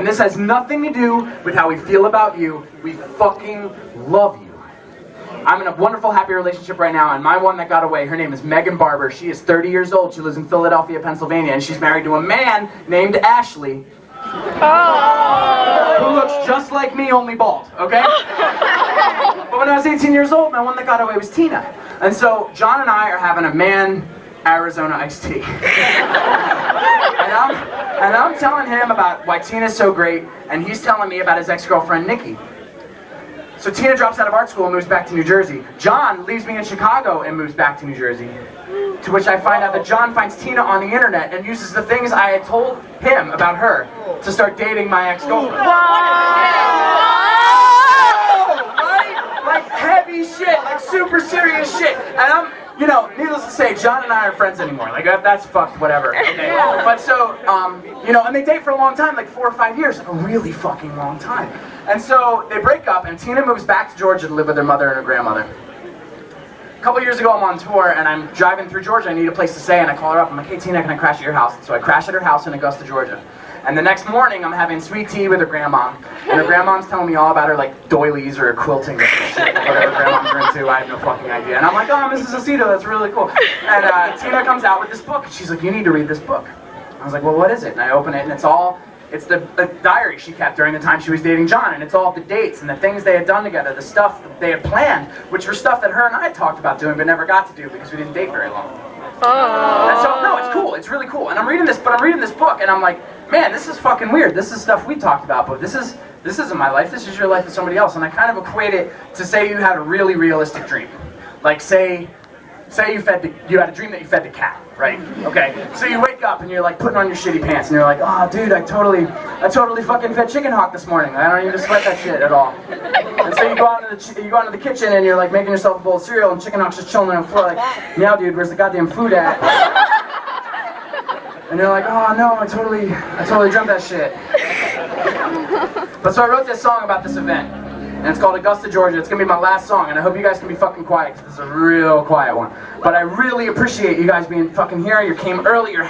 And this has nothing to do with how we feel about you. We fucking love you. I'm in a wonderful, happy relationship right now, and my one that got away, her name is Megan Barber. She is 30 years old. She lives in Philadelphia, Pennsylvania, and she's married to a man named Ashley, who looks just like me, only bald, okay? But when I was 18 years old, my one that got away was Tina. And so John and I are having a man Arizona iced tea. and I'm telling him about why Tina's so great, and he's telling me about his ex-girlfriend, Nikki. So Tina drops out of art school and moves back to New Jersey. John leaves me in Chicago and moves back to New Jersey. To which I find out that John finds Tina on the internet and uses the things I had told him about her to start dating my ex-girlfriend. Right? Like heavy shit, like super serious shit. And I'm, you know, needless to say, John and I aren't friends anymore. Like, that's fucked, whatever. Okay? But so, you know, and they date for a long time, like 4 or 5 years, like a really fucking long time. And so they break up, and Tina moves back to Georgia to live with her mother and her grandmother. A couple years ago, I'm on tour, and I'm driving through Georgia. I need a place to stay, and I call her up. I'm like, hey, Tina, can I crash at your house? So I crash at her house in Augusta, Georgia. And the next morning, I'm having sweet tea with her grandma. And her grandma's telling me all about her, like, doilies or quilting or shit. Whatever grandmoms are into, I have no fucking idea. And I'm like, oh, Mrs. Aceto, that's really cool. And Tina comes out with this book. And she's like, you need to read this book. I was like, well, what is it? And I open it, and it's the diary she kept during the time she was dating John. And it's all the dates and the things they had done together, the stuff that they had planned, which were stuff that her and I had talked about doing but never got to do because we didn't date very long. And so, no, it's cool. It's really cool. And I'm reading this book, and I'm like, man, this is fucking weird. This is stuff we talked about, but this isn't my life. This is your life with somebody else. And I kind of equate it to say you had a really realistic dream. Like, say you had a dream that you fed the cat, right? Okay. So you wake up and you're like putting on your shitty pants, and you're like, oh, dude, I totally fucking fed Chicken Hawk this morning. I don't even sweat that shit at all. And so you go out into the kitchen and you're like making yourself a bowl of cereal, and Chicken Hawk's just chilling on the floor, like, meow, dude, where's the goddamn food at? And you're like, oh no, I totally dreamt that shit. But so I wrote this song about this event, and it's called Augusta, Georgia. It's gonna be my last song, and I hope you guys can be fucking quiet, because this is a real quiet one. But I really appreciate you guys being fucking here. You came early, you're